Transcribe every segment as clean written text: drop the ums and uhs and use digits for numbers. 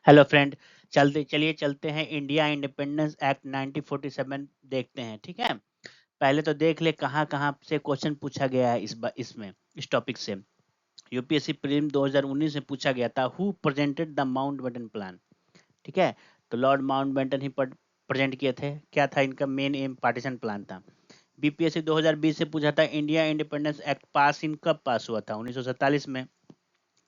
Hello friend, चलते हैं India independence act 1947 देखते हैं। ठीक है, पहले तो देख ले कहाँ कहाँ से क्वेश्चन पूछा गया है इसमें इस टॉपिक से। यूपीएससी प्रीलिम 2019 में पूछा गया था, who presented the Mountbatten plan. ठीक है, तो लॉर्ड माउंटबेटन ही प्रेजेंट किए थे। क्या था इनका मेन एम? पार्टीशन प्लान था। बीपीएससी 2020 से पूछा था, इंडिया इंडिपेंडेंस एक्ट पास इन कब पास हुआ था? 1947 में।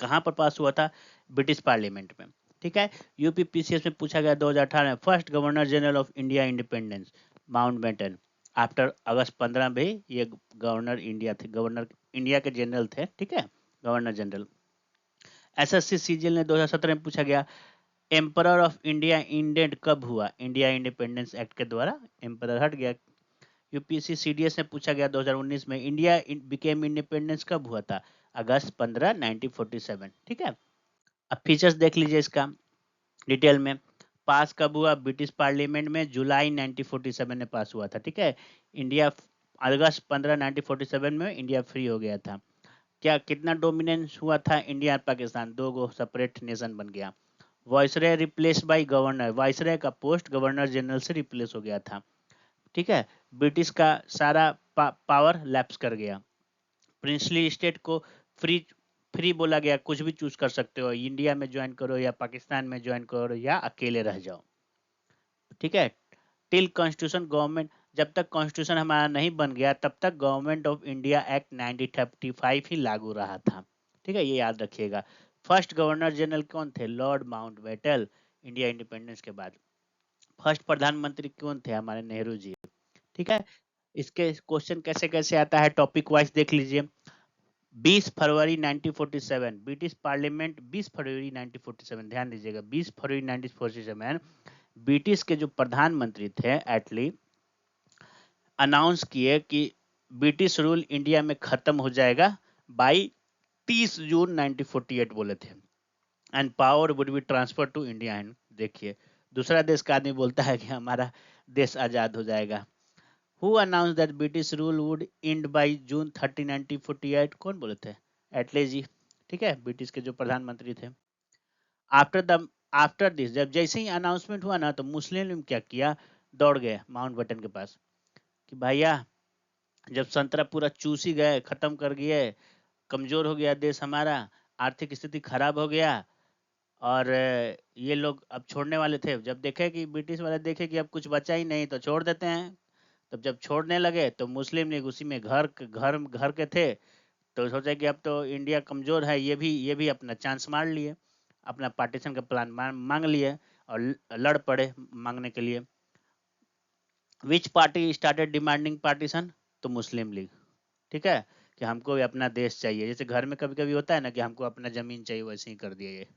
कहाँ पर पास हुआ था? ब्रिटिश पार्लियामेंट में। ठीक है, यूपी पीसीएस में पूछा गया 2018 में, first governor general of India independence Mountbatten. After August 15 भी ये गवर्नर इंडिया थे, गवर्नर इंडिया के जनरल थे। ठीक है, गवर्नर जनरल। एसएससी सीजीएल ने 2017 में पूछा गया, एम्परर ऑफ इंडिया इंडेड कब हुआ? इंडिया इंडिपेंडेंस एक्ट के द्वारा एम्परर हट गया। यूपीएससी सीडीएस में पूछा गया 2019 में, इंडिया बिकेम इंडिपेंडेंस कब हुआ था? अगस्त 15 1947। ठीक है, अब फीचर्स देख लीजिए इसका डिटेल में। पास कब हुआ? ब्रिटिश पार्लियामेंट में जुलाई 1947 में पास हुआ था। ठीक है, इंडिया अगस्त 15 1947 में इंडिया फ्री हो गया था। क्या कितना डोमिनेंस हुआ था? इंडिया और पाकिस्तान दो गो सेपरेट नेशन बन गया। Viceroy replace by governor, viceroy का पोस्ट गवर्नर जनरल से रिप्लेस हो गया था। ठीक है, ब्रिटिश का सारा पावर लैप्स कर गया। प्रिंसली स्टेट को फ्री फ्री बोला गया, कुछ भी चूज कर सकते हो, इंडिया में ज्वाइन करो या पाकिस्तान में ज्वाइन करो या अकेले रह जाओ। ठीक है, टिल कॉन्स्टिट्यूशन गवर्नमेंट, जब तक कॉन्स्टिट्यूशन हमारा नहीं बन गया तब तक गवर्नमेंट ऑफ इंडिया एक्ट 1935 ही लागू रहा था। ठीक है, ये याद रखिएगा। फर्स्ट गवर्नर जनरल कौन थे? लॉर्ड माउंटबेटन, इंडिया इंडिपेंडेंस के बाद। फर्स्ट प्रधानमंत्री कौन थे? हमारे नेहरू जी। ठीक है, इसके क्वेश्चन कैसे कैसे आता है टॉपिक वाइज देख लीजिए। 20 फरवरी 1947 ब्रिटिश पार्लियामेंट, 20 फरवरी 1947 ध्यान दीजिएगा, 20 फरवरी 1947 ब्रिटिश के जो प्रधानमंत्री थे एटली अनाउंस किए कि ब्रिटिश रूल इंडिया में खत्म हो जाएगा बाई 30 जून 1948 बोले थे, and power would be transfer to India. And देखिए, दूसरा देश का आदमी बोलता है कि हमारा देश आजाद हो जाएगा। Who announce that British rule would and by June 30 1948? कौन बोले थे? एटले जी। ठीक है, ब्रिटिश के जो प्रधानमंत्री थे। आफ्टर दिस, जब जैसे ही अनाउंसमेंट हुआ ना तो मुस्लिम ने क्या किया? दौड़ गए माउंटबेटन के पास कि भैया, जब संतरा पूरा चूस ही गए, खत्म कर गए, कमजोर हो गया देश हमारा, आर्थिक स्थिति खराब हो गया, और ये लोग अब छोड़ने वाले थे। जब देखे कि ब्रिटिश वाले देखे कि अब कुछ बचा ही नहीं तो छोड़ देते हैं। तब जब छोड़ने लगे तो मुस्लिम लीग उसी में घर घर घर के थे, तो सोचा कि अब तो इंडिया कमजोर है, ये भी अपना चांस मार लिए, अपना पार्टीशन का प्लान मांग लिए और लड़ पड़े मांगने के लिए। विच पार्टी स्टार्टेड डिमांडिंग पार्टीशन? तो मुस्लिम लीग। ठीक है, कि हमको भी अपना देश चाहिए, जैसे घर में कभी कभी होता है ना कि हमको अपना जमीन चाहिए, वैसे ही कर दिया ये।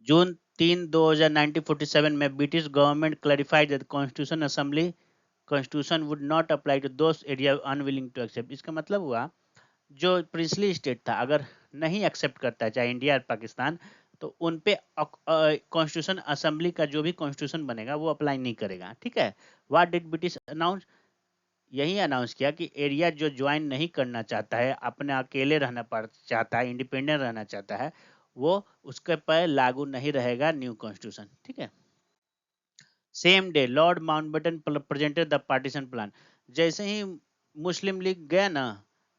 जून 3 2000 1947 में British government clarified that constitution assembly constitution would not apply to those area unwilling to accept. इसका मतलब हुआ, जो प्रिंसली स्टेट था अगर नहीं एक्सेप्ट करता है, चाहे इंडिया और पाकिस्तान, तो उन पे कॉन्स्टिट्यूशन असेंबली का जो भी कॉन्स्टिट्यूशन बनेगा वो अप्लाई नहीं करेगा। ठीक है, व्हाट डिड ब्रिटिश अनाउंस? यही अनाउंस किया कि एरिया जो ज्वाइन नहीं करना चाहता है, अपने अकेले रहना चाहता है, इंडिपेंडेंट रहना चाहता है, वो उसके पर लागू नहीं रहेगा न्यू कॉन्स्टिट्यूशन। ठीक है, same day Lord Mountbatten presented the partition plan. जैसे ही मुस्लिम लीग गया ना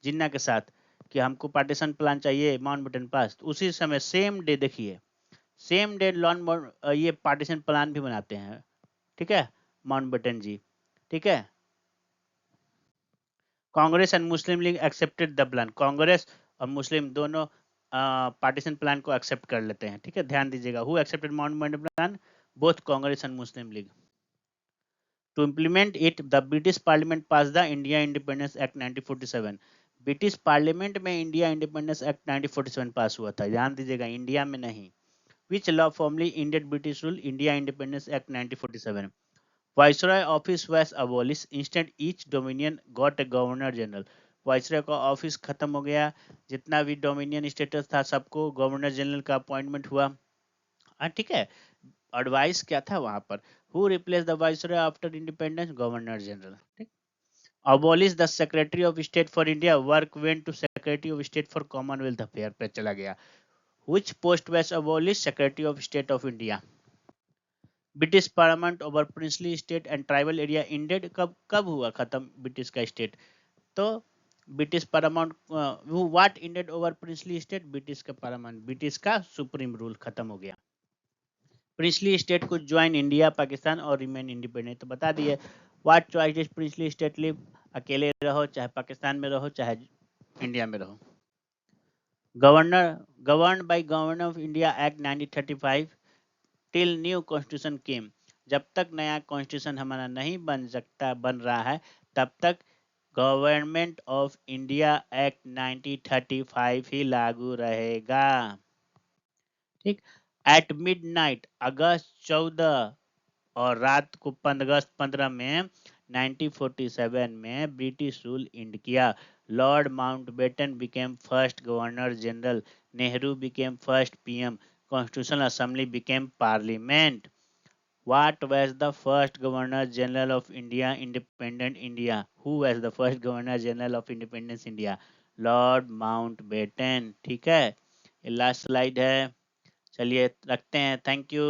जिन्ना के साथ कि हमको पार्टीशन प्लान चाहिए माउंटबेटन पास, तो उसी समय सेम डे देखिए, सेम डे लॉर्ड ये पार्टीशन प्लान भी बनाते हैं। ठीक है, माउंटबेटन जी। ठीक है, Congress and Muslim league accepted the plan, Congress और मुस्लिम दोनों पार्टीशन प्लान को एक्सेप्ट कर लेते हैं। ठीक है, ध्यान दीजिएगा, who accepted Mountbatten plan? Both Congress and Muslim league. To implement it, the British Parliament passed the India Independence Act 1947। British parliament में इंडिया इंडिपेंडेंस एक्ट 1947 पास हुआ था, ध्यान दीजिएगा, इंडिया में नहीं। Which law formally ended British rule? India independence act 1947। Viceroy office was abolish, instant each dominion got a governor general. Viceroy का office खत्म हो गया, जितना भी डोमिनियन स्टेटस था सबको गवर्नर जनरल का अपॉइंटमेंट हुआ। ठीक है, एडवाइस क्या था वहां पर? Who replace the viceroy after independence? Governor general. ठीक, abolish the secretary of state for India, work went to secretary of state for commonwealth affair पे चला गया। Which post was abolished? Secretary of State of India. British parliament over princely state and tribal area ended कब कब हुआ खत्म British का state? तो British parliament what ended over princely state? British का पार्लियामेंट, ब्रिटिश का सुप्रीम रूल खत्म हो गया। प्रिंसली स्टेट को ज्वाइन इंडिया पाकिस्तान और रिमेन इंडिपेंडेंट, तो बता दिए what choice is princely state live, अकेले रहो चाहे पाकिस्तान में रहो चाहे इंडिया में रहो। Govern by governor of India act 1935 till new constitution came, जब तक नया कॉन्स्टिट्यूशन हमारा नहीं बन रहा है तब तक गवर्नमेंट ऑफ इंडिया एक्ट 1935 ही लागू रहेगा। ठीक। एट मिडनाइट अगस्त 14 और रात को अगस्त 15 में 1947 में ब्रिटिश रूल एंड किया। Lord Mountbatten became first governor general, Nehru became first PM, constitutional assembly became parliament. What was the first Governor General of India, independent India? Who was the first Governor General of Independence India? Lord Mountbatten। ठीक है, ये last slide है, चलिए रखते हैं, thank you.